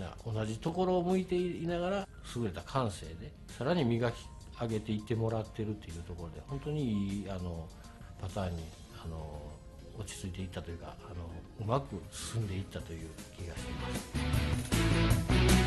な同じところを向いていながら優れた感性でさらに磨き上げていってもらってるっていうところで本当にいいパターンに落ち着いていったというかうまく進んでいったという気がしています。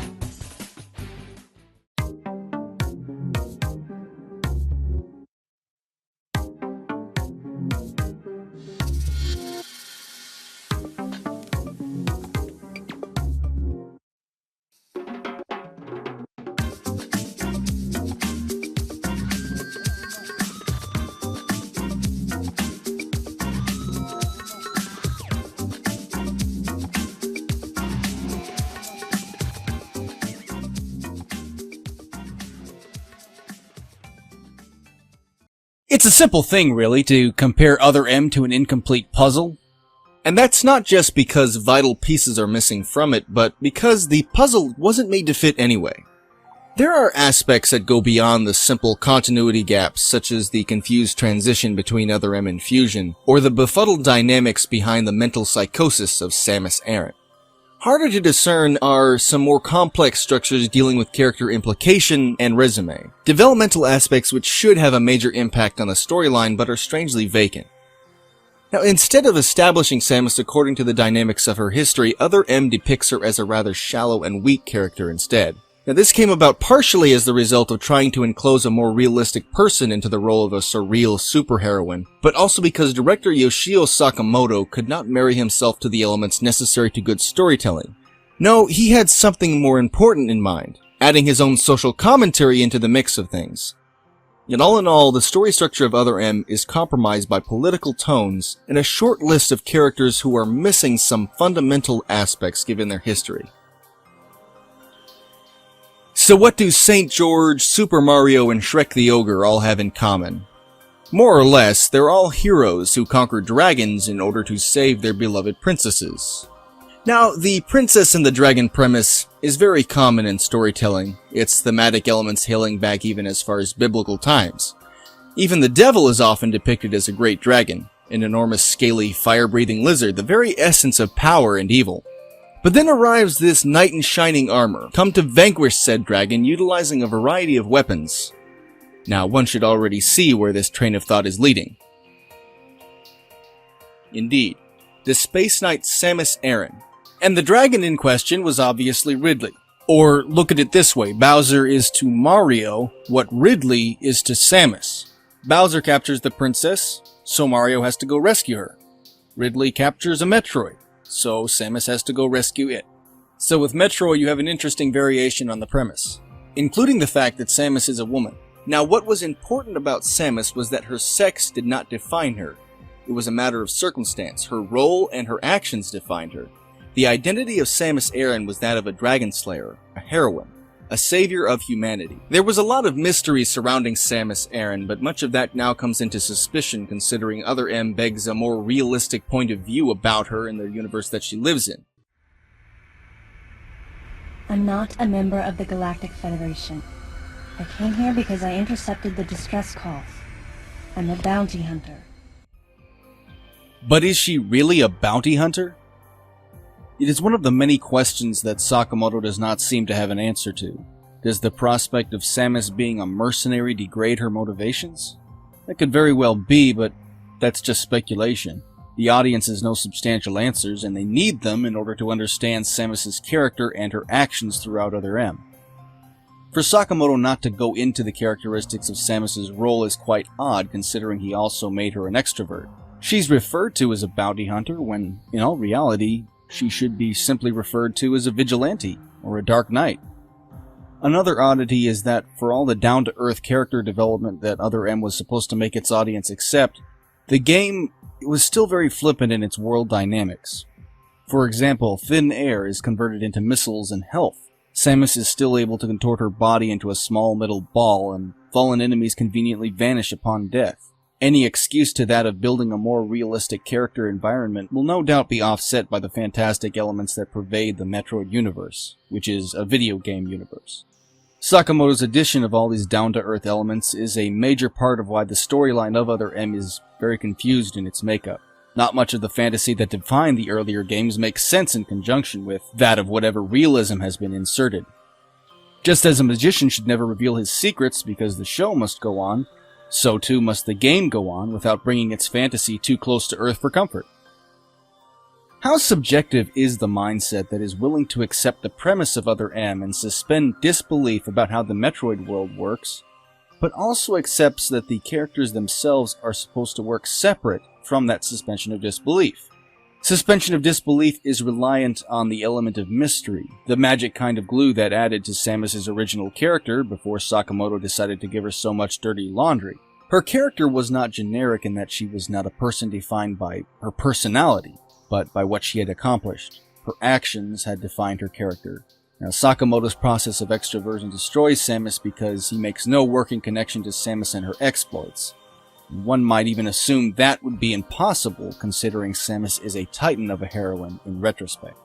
It's a simple thing, really, to compare Other M to an incomplete puzzle. And that's not just because vital pieces are missing from it, but because the puzzle wasn't made to fit anyway. There are aspects that go beyond the simple continuity gaps, such as the confused transition between Other M and Fusion, or the befuddled dynamics behind the mental psychosis of Samus Aran. Harder to discern are some more complex structures dealing with character implication and resume. Developmental aspects which should have a major impact on the storyline but are strangely vacant. Now, instead of establishing Samus according to the dynamics of her history, Other M depicts her as a rather shallow and weak character instead. Now, this came about partially as the result of trying to enclose a more realistic person into the role of a surreal superheroine, but also because director Yoshio Sakamoto could not marry himself to the elements necessary to good storytelling. No, he had something more important in mind, adding his own social commentary into the mix of things. Yet all in all, the story structure of Other M is compromised by political tones and a short list of characters who are missing some fundamental aspects given their history. So what do St. George, Super Mario, and Shrek the Ogre all have in common? More or less, they're all heroes who conquer dragons in order to save their beloved princesses. Now, the princess and the dragon premise is very common in storytelling, its thematic elements hailing back even as far as biblical times. Even the devil is often depicted as a great dragon, an enormous scaly fire-breathing lizard, the very essence of power and evil. But then arrives this knight in shining armor, come to vanquish said dragon utilizing a variety of weapons. Now, one should already see where this train of thought is leading. Indeed, the Space Knight Samus Aran. And the dragon in question was obviously Ridley. Or, look at it this way, Bowser is to Mario what Ridley is to Samus. Bowser captures the princess, so Mario has to go rescue her. Ridley captures a Metroid, so Samus has to go rescue it. So with Metroid, you have an interesting variation on the premise, including the fact that Samus is a woman. Now, what was important about Samus was that her sex did not define her. It was a matter of circumstance. Her role and her actions defined her. The identity of Samus Aran was that of a dragon slayer, a heroine, a savior of humanity. There was a lot of mystery surrounding Samus Aran, but much of that now comes into suspicion considering Other M begs a more realistic point of view about her in the universe that she lives in. I'm not a member of the Galactic Federation. I came here because I intercepted the distress calls. I'm a bounty hunter. But is she really a bounty hunter? It is one of the many questions that Sakamoto does not seem to have an answer to. Does the prospect of Samus being a mercenary degrade her motivations? That could very well be, but that's just speculation. The audience has no substantial answers, and they need them in order to understand Samus's character and her actions throughout Other M. For Sakamoto not to go into the characteristics of Samus's role is quite odd, considering he also made her an extrovert. She's referred to as a bounty hunter when, in all reality, she should be simply referred to as a vigilante, or a dark knight. Another oddity is that for all the down-to-earth character development that Other M was supposed to make its audience accept, the game was still very flippant in its world dynamics. For example, thin air is converted into missiles and health. Samus is still able to contort her body into a small metal ball, and fallen enemies conveniently vanish upon death. Any excuse to that of building a more realistic character environment will no doubt be offset by the fantastic elements that pervade the Metroid universe, which is a video game universe. Sakamoto's addition of all these down-to-earth elements is a major part of why the storyline of Other M is very confused in its makeup. Not much of the fantasy that defined the earlier games makes sense in conjunction with that of whatever realism has been inserted. Just as a magician should never reveal his secrets because the show must go on, so too must the game go on without bringing its fantasy too close to earth for comfort. How subjective is the mindset that is willing to accept the premise of Other M and suspend disbelief about how the Metroid world works, but also accepts that the characters themselves are supposed to work separate from that suspension of disbelief? Suspension of disbelief is reliant on the element of mystery, the magic kind of glue that added to Samus's original character before Sakamoto decided to give her so much dirty laundry. Her character was not generic in that she was not a person defined by her personality, but by what she had accomplished. Her actions had defined her character. Now, Sakamoto's process of extroversion destroys Samus because he makes no working connection to Samus and her exploits. One might even assume that would be impossible, considering Samus is a titan of a heroine in retrospect.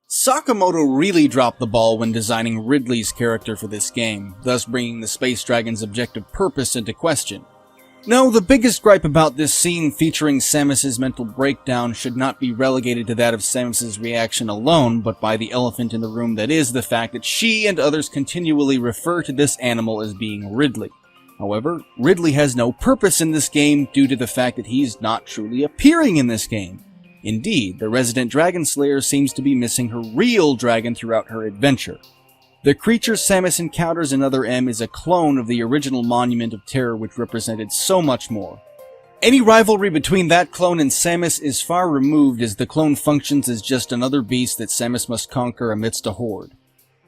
Sakamoto really dropped the ball when designing Ridley's character for this game, thus bringing the Space Dragon's objective purpose into question. No, the biggest gripe about this scene featuring Samus's mental breakdown should not be relegated to that of Samus's reaction alone, but by the elephant in the room that is the fact that she and others continually refer to this animal as being Ridley. However, Ridley has no purpose in this game due to the fact that he's not truly appearing in this game. Indeed, the resident dragon slayer seems to be missing her real dragon throughout her adventure. The creature Samus encounters in Other M is a clone of the original Monument of Terror, which represented so much more. Any rivalry between that clone and Samus is far removed, as the clone functions as just another beast that Samus must conquer amidst a horde.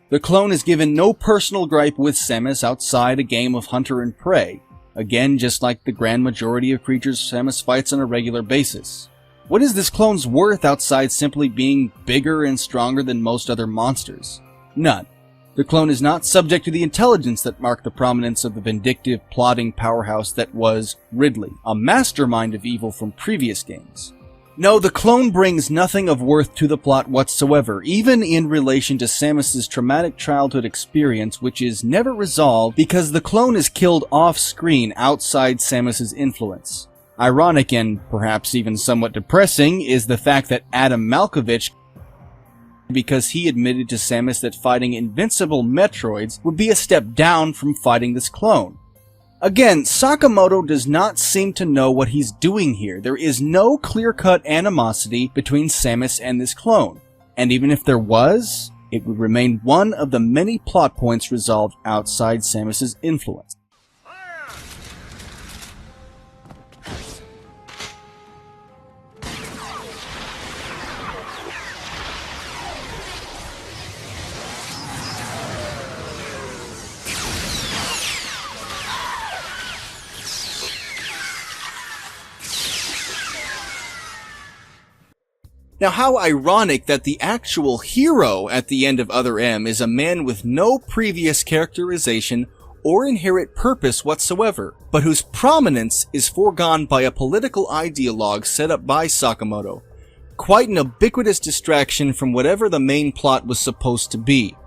The clone is given no personal gripe with Samus outside a game of hunter and prey, again just like the grand majority of creatures Samus fights on a regular basis. What is this clone's worth outside simply being bigger and stronger than most other monsters? None. The clone is not subject to the intelligence that marked the prominence of the vindictive, plotting powerhouse that was Ridley, a mastermind of evil from previous games. No, the clone brings nothing of worth to the plot whatsoever, even in relation to Samus's traumatic childhood experience, which is never resolved because the clone is killed off-screen outside Samus's influence. Ironic and perhaps even somewhat depressing is the fact that Adam Malkovich, because he admitted to Samus that fighting invincible Metroids would be a step down from fighting this clone. Again, Sakamoto does not seem to know what he's doing here. There is no clear-cut animosity between Samus and this clone. And even if there was, it would remain one of the many plot points resolved outside Samus's influence. Now, how ironic that the actual hero at the end of Other M is a man with no previous characterization or inherent purpose whatsoever, but whose prominence is foregone by a political ideologue set up by Sakamoto. Quite an ubiquitous distraction from whatever the main plot was supposed to be.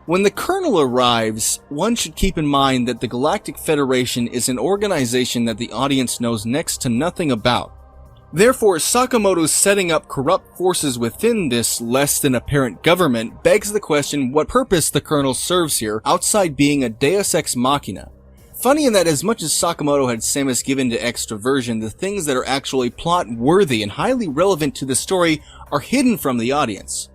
When the Colonel arrives, one should keep in mind that the Galactic Federation is an organization that the audience knows next to nothing about. Therefore, Sakamoto's setting up corrupt forces within this less-than-apparent government begs the question what purpose the Colonel serves here outside being a deus ex machina. Funny in that as much as Sakamoto had Samus given to extroversion, the things that are actually plot-worthy and highly relevant to the story are hidden from the audience.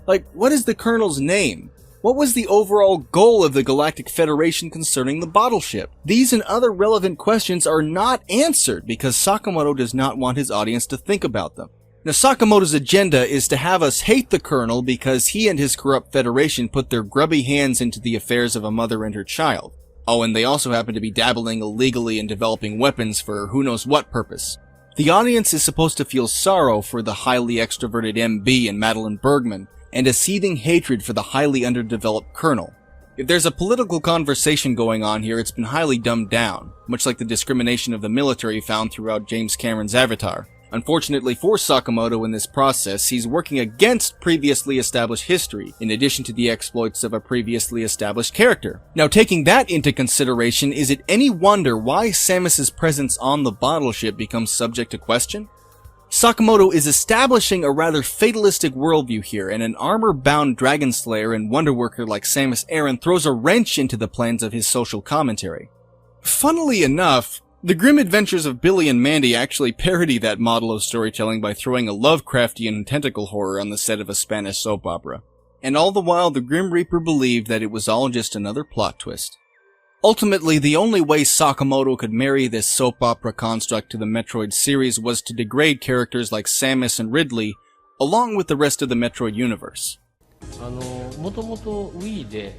Like, what is the Colonel's name? What was the overall goal of the Galactic Federation concerning the bottle ship? These and other relevant questions are not answered because Sakamoto does not want his audience to think about them. Now, Sakamoto's agenda is to have us hate the Colonel because he and his corrupt federation put their grubby hands into the affairs of a mother and her child. Oh, and they also happen to be dabbling illegally in developing weapons for who knows what purpose. The audience is supposed to feel sorrow for the highly extroverted MB and Madeline Bergman, and a seething hatred for the highly underdeveloped Colonel. If there's a political conversation going on here, it's been highly dumbed down, much like the discrimination of the military found throughout James Cameron's Avatar. Unfortunately for Sakamoto in this process, he's working against previously established history, in addition to the exploits of a previously established character. Now, taking that into consideration, is it any wonder why Samus's presence on the bottle ship becomes subject to question? Sakamoto is establishing a rather fatalistic worldview here, and an armor-bound dragon slayer and wonderworker like Samus Aran throws a wrench into the plans of his social commentary. Funnily enough, the grim adventures of Billy and Mandy actually parody that model of storytelling by throwing a Lovecraftian tentacle horror on the set of a Spanish soap opera. And all the while, the Grim Reaper believed that it was all just another plot twist. Ultimately, the only way Sakamoto could marry this soap opera construct to the Metroid series was to degrade characters like Samus and Ridley, along with the rest of the Metroid universe. もともと Wii で、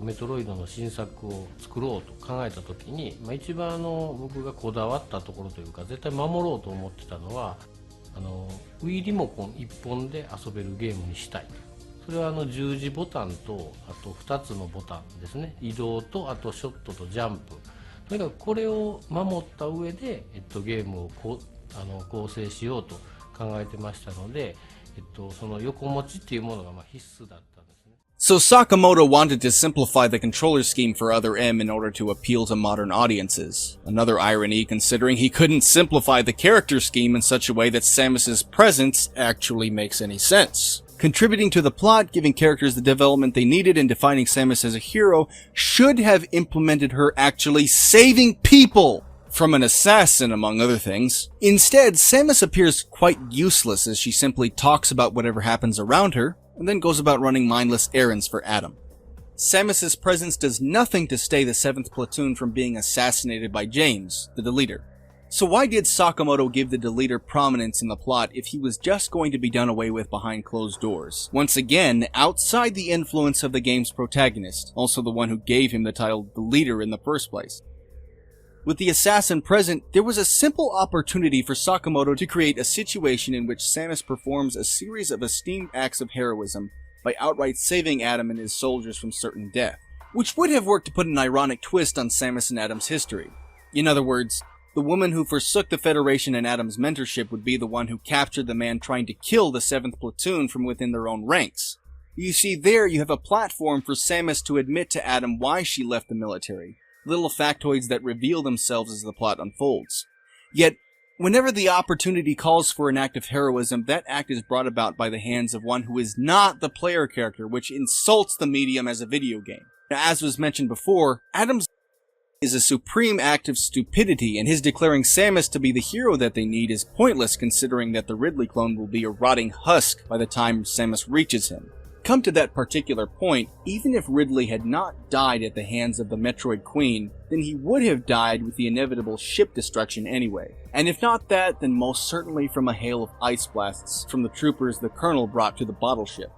メトロイドの新作を作ろうと考えたときに、一番僕がこだわったところというか絶対守ろうと思ってたのはWii リモコン1本で遊べるゲームにしたい。それは十字ボタンとあと2つのボタンですね。移動とあとショットとジャンプ。とにかくこれを守った上で、ゲームを構成しようと考えてましたので、その横持ちっていうものが必須だったんですね。So Sakamoto wanted to simplify the controller scheme for Other M in order to appeal to modern audiences. Another irony considering he couldn't simplify the character scheme in such a way that Samus's presence actually makes any sense. Contributing to the plot, giving characters the development they needed, and defining Samus as a hero should have implemented her actually saving people from an assassin, among other things. Instead, Samus appears quite useless as she simply talks about whatever happens around her, and then goes about running mindless errands for Adam. Samus's presence does nothing to stay the 7th platoon from being assassinated by James, the deleter. So why did Sakamoto give the deleter prominence in the plot if he was just going to be done away with behind closed doors? Once again, outside the influence of the game's protagonist, also the one who gave him the title deleter in the first place. With the assassin present, there was a simple opportunity for Sakamoto to create a situation in which Samus performs a series of esteemed acts of heroism by outright saving Adam and his soldiers from certain death, which would have worked to put an ironic twist on Samus and Adam's history. In other words, the woman who forsook the Federation and Adam's mentorship would be the one who captured the man trying to kill the 7th platoon from within their own ranks. You see, there you have a platform for Samus to admit to Adam why she left the military, little factoids that reveal themselves as the plot unfolds. Yet, whenever the opportunity calls for an act of heroism, that act is brought about by the hands of one who is not the player character, which insults the medium as a video game. Now, as was mentioned before, Adam's is a supreme act of stupidity, and his declaring Samus to be the hero that they need is pointless considering that the Ridley clone will be a rotting husk by the time Samus reaches him. Come to that particular point, even if Ridley had not died at the hands of the Metroid Queen, then he would have died with the inevitable ship destruction anyway. And if not that, then most certainly from a hail of ice blasts from the troopers the Colonel brought to the bottle ship.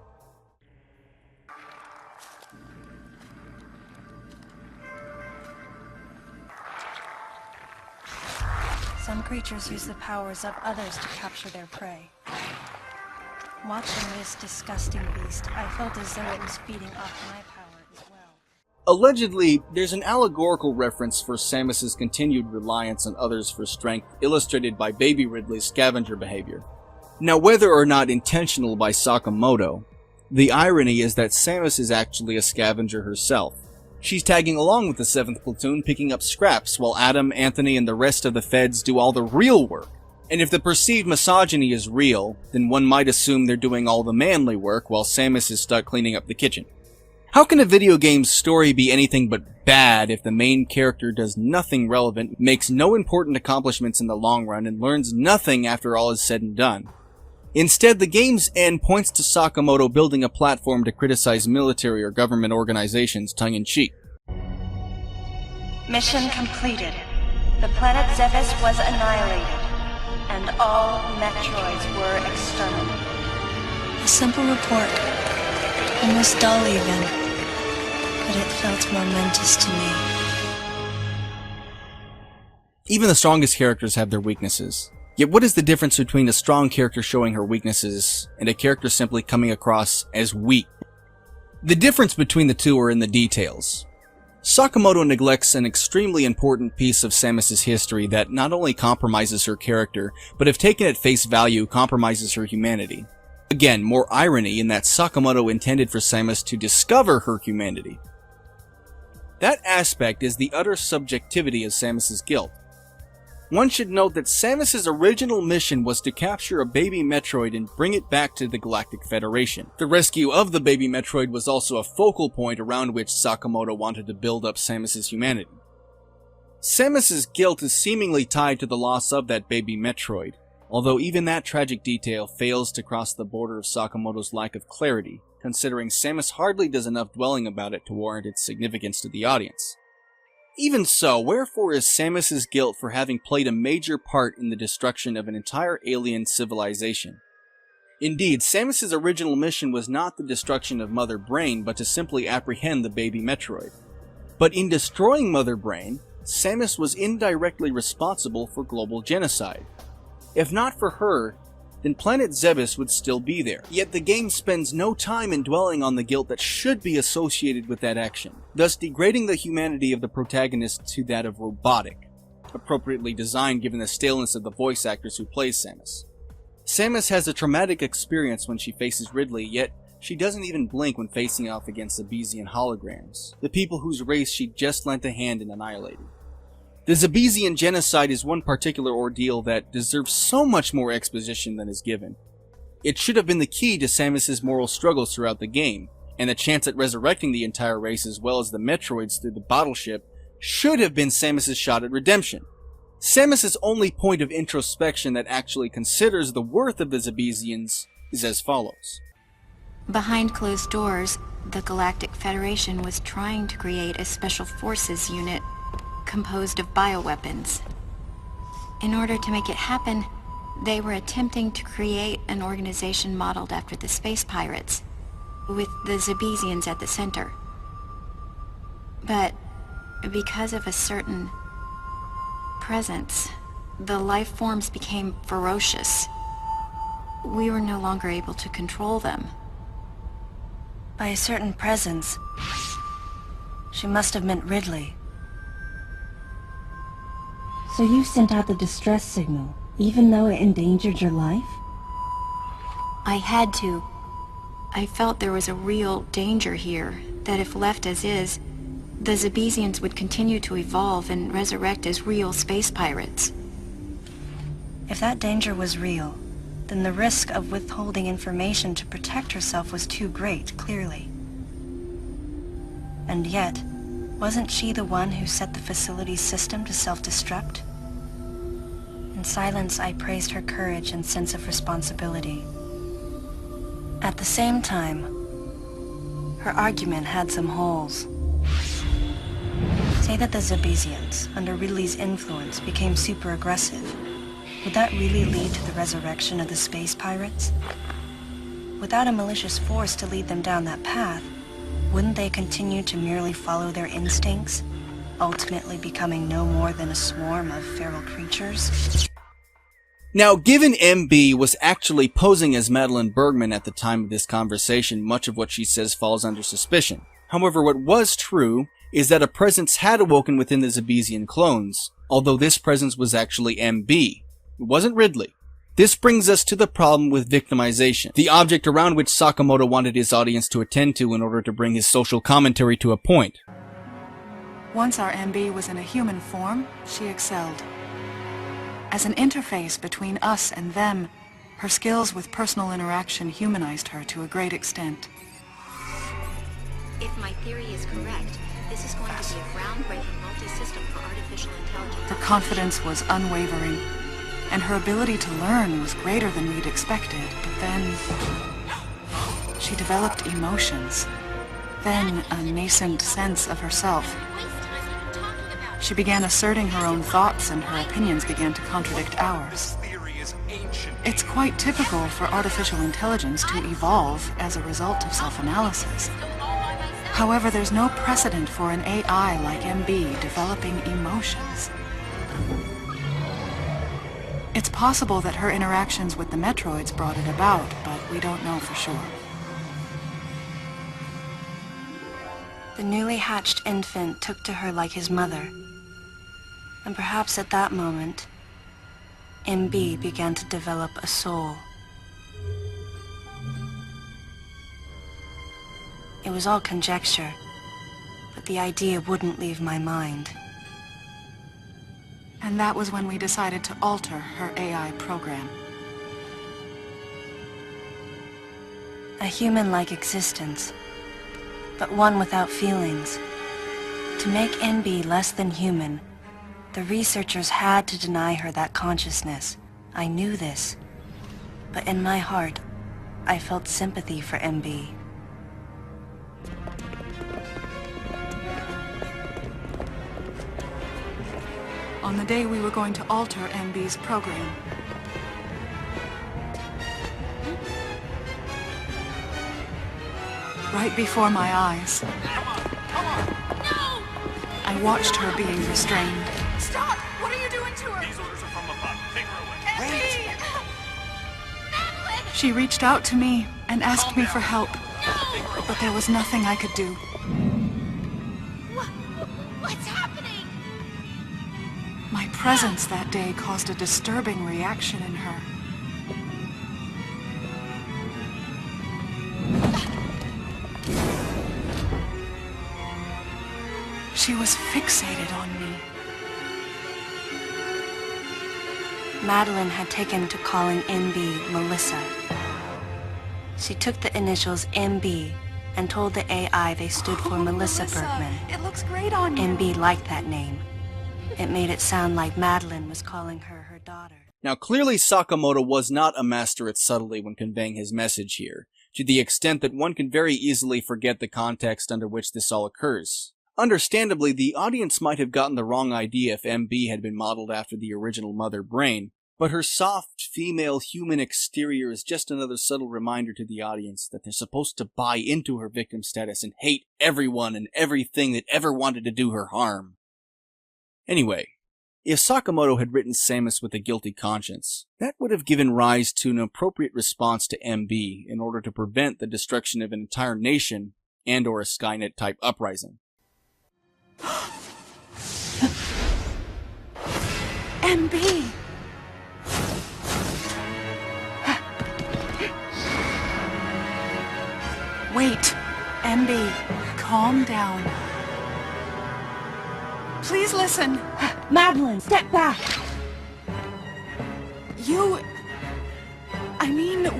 Some creatures use the powers of others to capture their prey. Watching this disgusting beast, I felt as though it was feeding off my power as well. Allegedly, there's an allegorical reference for Samus's continued reliance on others for strength, illustrated by Baby Ridley's scavenger behavior. Now, whether or not intentional by Sakamoto, the irony is that Samus is actually a scavenger herself. She's tagging along with the 7th platoon, picking up scraps, while Adam, Anthony, and the rest of the feds do all the real work. And if the perceived misogyny is real, then one might assume they're doing all the manly work while Samus is stuck cleaning up the kitchen. How can a video game's story be anything but bad if the main character does nothing relevant, makes no important accomplishments in the long run, and learns nothing after all is said and done? Instead, the game's end points to Sakamoto building a platform to criticize military or government organizations tongue-in-cheek. Mission completed. The planet Zephyr was annihilated, and all Metroids were exterminated. A simple report, almost dull even, but it felt momentous to me. Even the strongest characters have their weaknesses. Yet what is the difference between a strong character showing her weaknesses and a character simply coming across as weak? The difference between the two are in the details. Sakamoto neglects an extremely important piece of Samus's history that not only compromises her character, but if taken at face value, compromises her humanity. Again, more irony in that Sakamoto intended for Samus to discover her humanity. That aspect is the utter subjectivity of Samus's guilt. One should note that Samus's original mission was to capture a baby Metroid and bring it back to the Galactic Federation. The rescue of the baby Metroid was also a focal point around which Sakamoto wanted to build up Samus's humanity. Samus's guilt is seemingly tied to the loss of that baby Metroid, although even that tragic detail fails to cross the border of Sakamoto's lack of clarity, considering Samus hardly does enough dwelling about it to warrant its significance to the audience. Even so, wherefore is Samus's guilt for having played a major part in the destruction of an entire alien civilization? Indeed, Samus's original mission was not the destruction of Mother Brain, but to simply apprehend the baby Metroid. But in destroying Mother Brain, Samus was indirectly responsible for global genocide. If not for her, then Planet Zebes would still be there. Yet the game spends no time in dwelling on the guilt that should be associated with that action, thus degrading the humanity of the protagonist to that of robotic, appropriately designed given the staleness of the voice actors who play Samus. Samus has a traumatic experience when she faces Ridley, yet she doesn't even blink when facing off against the Zebesian holograms, the people whose race she just lent a hand in annihilating. The Zebesian genocide is one particular ordeal that deserves so much more exposition than is given. It should have been the key to Samus's moral struggles throughout the game, and the chance at resurrecting the entire race as well as the Metroids through the bottle ship should have been Samus's shot at redemption. Samus's only point of introspection that actually considers the worth of the Zebesians is as follows. Behind closed doors, the Galactic Federation was trying to create a special forces unit composed of bioweapons. In order to make it happen, they were attempting to create an organization modeled after the space pirates, with the Zebesians at the center. But because of a certain presence, the life forms became ferocious. We were no longer able to control them. By a certain presence, she must have meant Ridley. So you sent out the distress signal, even though it endangered your life? I had to. I felt there was a real danger here, that if left as is, the Zebesians would continue to evolve and resurrect as real space pirates. If that danger was real, then the risk of withholding information to protect herself was too great, clearly. And yet, wasn't she the one who set the facility's system to self-destruct? In silence, I praised her courage and sense of responsibility. At the same time, her argument had some holes. Say that the Zebesians, under Ridley's influence, became super aggressive. Would that really lead to the resurrection of the space pirates? Without a malicious force to lead them down that path, wouldn't they continue to merely follow their instincts, ultimately becoming no more than a swarm of feral creatures? Now, given MB was actually posing as Madeline Bergman at the time of this conversation, much of what she says falls under suspicion. However, what was true is that a presence had awoken within the Zebesian clones, although this presence was actually MB. It wasn't Ridley. This brings us to the problem with victimization, the object around which Sakamoto wanted his audience to attend to in order to bring his social commentary to a point. Once our MB was in a human form, she excelled. As an interface between us and them, her skills with personal interaction humanized her to a great extent. If my theory is correct, this is going to be a groundbreaking multi-system for artificial intelligence. Her confidence was unwavering, and her ability to learn was greater than we'd expected. But then she developed emotions, then a nascent sense of herself. She began asserting her own thoughts, and her opinions began to contradict ours. It's quite typical for artificial intelligence to evolve as a result of self-analysis. However, there's no precedent for an AI like MB developing emotions. It's possible that her interactions with the Metroids brought it about, but we don't know for sure. The newly hatched infant took to her like his mother. And perhaps at that moment, MB began to develop a soul. It was all conjecture, but the idea wouldn't leave my mind. And that was when we decided to alter her AI program. A human-like existence, but one without feelings. To make MB less than human, the researchers had to deny her that consciousness. I knew this, but in my heart, I felt sympathy for MB. On the day we were going to alter MB's program, right before my eyes, Come on! No! I watched her being restrained. Stop! What are you doing to her? These orders are from above. Take her away. Wait! Madeline! She reached out to me and asked me for help, No! but there was nothing I could do. What's happening? My presence that day caused a disturbing reaction in her. She was fixated on me. Madeline had taken to calling MB Melissa. She took the initials MB and told the AI they stood for Melissa Bergman. It looks great on you. MB liked that name. It made it sound like Madeline was calling her her daughter. Now, clearly Sakamoto was not a master at subtlety when conveying his message here, to the extent that one can very easily forget the context under which this all occurs. Understandably, the audience might have gotten the wrong idea if MB had been modeled after the original mother brain, but her soft, female human exterior is just another subtle reminder to the audience that they're supposed to buy into her victim status and hate everyone and everything that ever wanted to do her harm. Anyway, if Sakamoto had written Samus with a guilty conscience, that would have given rise to an appropriate response to MB in order to prevent the destruction of an entire nation and or a Skynet-type uprising. MB! Wait, MB, calm down. Please listen. Madeline, step back!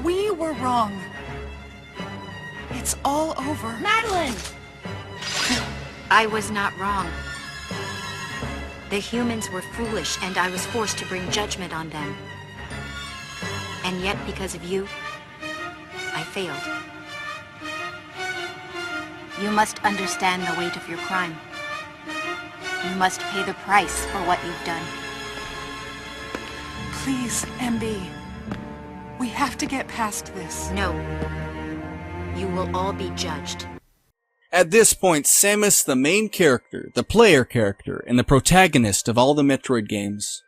We were wrong. It's all over. Madeline! I was not wrong. The humans were foolish, and I was forced to bring judgment on them. And yet, because of you, I failed. You must understand the weight of your crime. You must pay the price for what you've done. Please, MB. We have to get past this. No. You will all be judged. At this point, Samus, the main character, the player character, and the protagonist of all the Metroid games,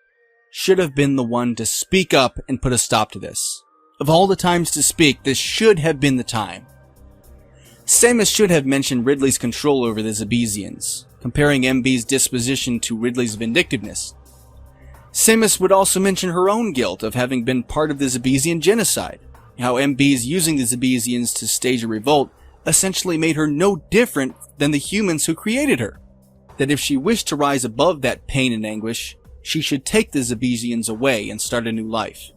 should have been the one to speak up and put a stop to this. Of all the times to speak, this should have been the time. Samus should have mentioned Ridley's control over the Zebesians, comparing MB's disposition to Ridley's vindictiveness. Samus would also mention her own guilt of having been part of the Zebesian genocide, how MB's using the Zebesians to stage a revolt essentially made her no different than the humans who created her. That if she wished to rise above that pain and anguish, she should take the Zebesians away and start a new life.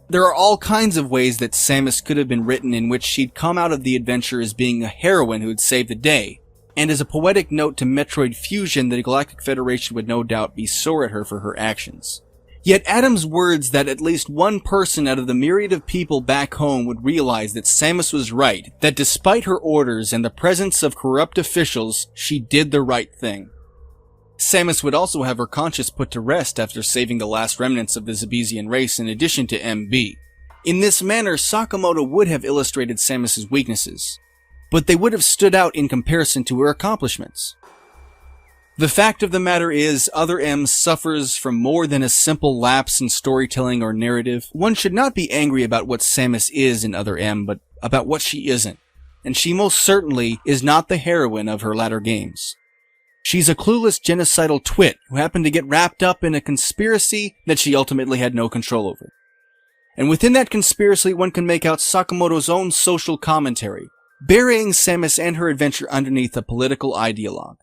There are all kinds of ways that Samus could have been written in which she'd come out of the adventure as being a heroine who'd save the day, and as a poetic note to Metroid Fusion, the Galactic Federation would no doubt be sore at her for her actions. Yet Adam's words that at least one person out of the myriad of people back home would realize that Samus was right, that despite her orders and the presence of corrupt officials, she did the right thing. Samus would also have her conscience put to rest after saving the last remnants of the Zebesian race in addition to MB. In this manner, Sakamoto would have illustrated Samus's weaknesses, but they would have stood out in comparison to her accomplishments. The fact of the matter is, Other M suffers from more than a simple lapse in storytelling or narrative. One should not be angry about what Samus is in Other M, but about what she isn't. And she most certainly is not the heroine of her latter games. She's a clueless genocidal twit who happened to get wrapped up in a conspiracy that she ultimately had no control over. And within that conspiracy, one can make out Sakamoto's own social commentary, burying Samus and her adventure underneath a political ideologue.